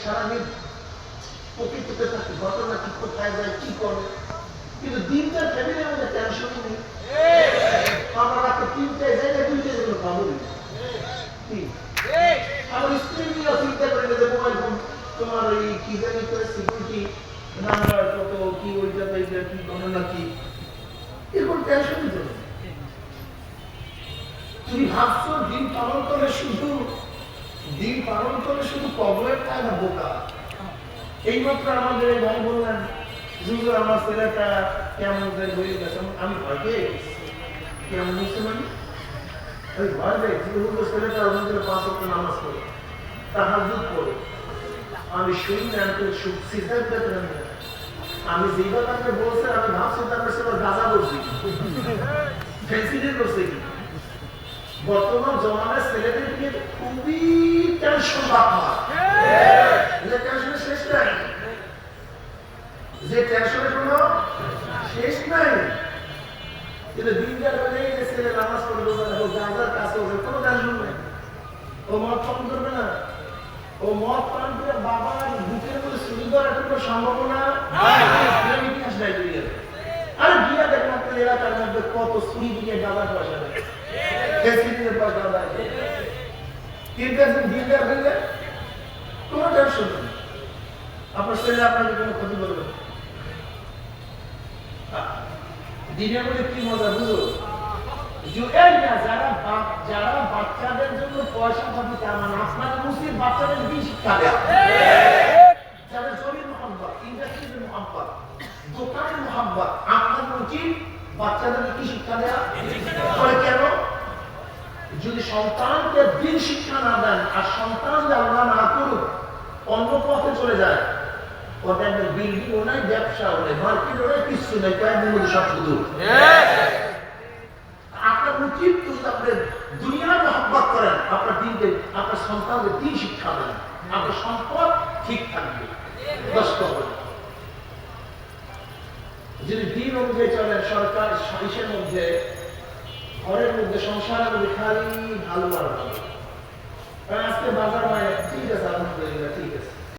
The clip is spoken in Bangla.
সারাদিন প্রকৃতিতে থাকে, ঘটনা কি কোথায় যায় কি করে, কিন্তু দিনটার ফ্যামিলির মধ্যে টেনশনই নেই। আমরা রাতে 3টায় যাই না 2টায় যেগুলো পাবো আমার স্ত্রী নিয়ে চিন্তা করে যে মোবাইল ফোন তোমার ওই কি জানি করে সিকিউরিটি নাম্বার কত কি ওইটাতে কি গণনা কি, এরকম টেনশনই চলে। তুমি ভাবছো দিন পালন করে শুধু প্রবলেম খায় না বোকা। এইমাত্র আমাদের এই ভাই বললেন যুগের আমার ছেলেটা কেমন হয়ে গেছে, আমি ভয় পেয়ে গেছি। কেমন হচ্ছে মানে ওই ভয় পেয়েছি ছেলেটা আমাদের 5 ওয়াক্ত নামাজ পড়ে তাহাজ্জুদ পড়ে, আমি শুনি না আমি যেভাবে আপনি বলছেন আমি ভাবছি তার সে গাঁজা করছি ফেন্সিডেন্ট করছে কি। বর্তমান জমানায় ছেলেদের নিয়ে খুবই টেনশন বাপমা, যে টেনশনের শেষ নাই, যে টেনশনের কোনো শেষ নাই। কিন্তু দিনটার হলেই যে ছেলে নামাজ পড়বে গাঁজার কাছে হবে কোনো টেনশন নেই। ও মদ পান করবে না, ও মদ পান করে বাবার বুকের মধ্যে চুরি করার কোনো সম্ভাবনা ইতিহাস নাই দুনিয়াতে। আর গিয়া দেখেন আপনার এলাকার মধ্যে কত চুরি দিয়ে গাঁজার পয়সা নেই, কোনো টেনশন নেই। আপনার ছেলে আপনাকে কোনো ক্ষতি করবে না। দিনের মধ্যে কি মজা বুঝো, যারা বাচ্চাদের জন্য পয়সা খাবে তেমন আপনার মুসলিম বাচ্চাদের কি শিক্ষা দেয়, যাদের জমির মোহাম্মত, ইন্ডাস্ট্রির মোহাম্মত, দোকানের মোহাম্মত, আপনার উচিত বাচ্চাদের কি শিক্ষা দেয়া। কেন? যদি সন্তানকে দিন শিক্ষা না দেন আর সন্তান যে আল্লাহ না করুক অন্য পথে চলে যায়, ওদের বিল্ডিং ও নাই, ব্যবসা ও নাই, মার্কেট ও নাই, কিছু নেই, কয়েকদিন মধ্যে সব শুধু। আপনার উচিত যদি আপনি দুনিয়ার মহব্বত করেন, আপনার দিনকে আপনার সন্তানকে দিন শিক্ষা দেন, আপনার সম্পদ ঠিক থাকবে। যদি দিন অনুযায়ী চলেন, সরকার ইসের মধ্যে ঘরের মধ্যে সংসারের মধ্যে খালি ভালো আর ভালো। আজকে বাজার ঠিক আছে, আলহামদুলিল্লাহ ঠিক আছে,